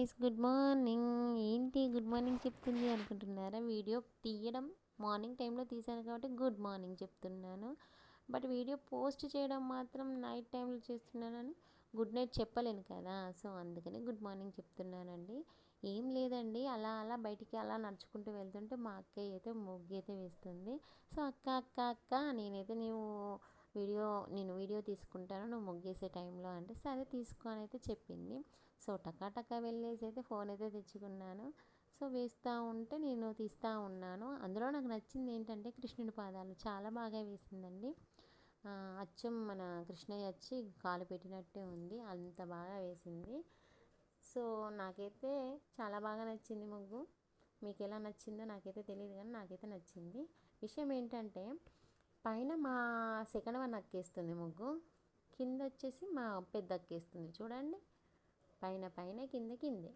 Guys, good morning. ఏంటి good morning చెప్తుంది అనుకుంటున్నారా? వీడియో తీయడం మార్నింగ్ టైంలో తీశాను కాబట్టి గుడ్ మార్నింగ్ చెప్తున్నాను. బట్ వీడియో పోస్ట్ చేయడం మాత్రం నైట్ టైంలో చేస్తున్నానని గుడ్ నైట్ చెప్పలేను కదా. సో అందుకని గుడ్ మార్నింగ్ చెప్తున్నానండి. ఏం లేదండి, అలా అలా బయటికి అలా నడుచుకుంటూ వెళ్తుంటే మా అక్కయ్య అయితే ముగ్గు అయితే వేస్తుంది. సో అక్క అక్క అక్క నేనైతే నేను వీడియో తీసుకుంటాను నువ్వు ముగ్గేసే టైంలో అంటే సరే తీసుకో అని అయితే చెప్పింది. సో టకా వెళ్ళేసి అయితే ఫోన్ అయితే తెచ్చుకున్నాను. సో వేస్తూ ఉంటే నేను తీస్తూ ఉన్నాను. అందులో నాకు నచ్చింది ఏంటంటే కృష్ణుడి పాదాలు చాలా బాగా వేసిందండి. అచ్చం మన కృష్ణయ్య వచ్చి కాలు పెట్టినట్టే ఉంది, అంత బాగా వేసింది. సో నాకైతే చాలా బాగా నచ్చింది ముగ్గు. మీకు ఎలా నచ్చిందో నాకైతే తెలియదు, కానీ నాకైతే నచ్చింది. విషయం ఏంటంటే పైన మా సెకండ్ వన్ అక్కేస్తుంది ముగ్గు, కింద వచ్చేసి మా పెద్ద అక్కేస్తుంది. చూడండి, పైన పైన కింద కిందే.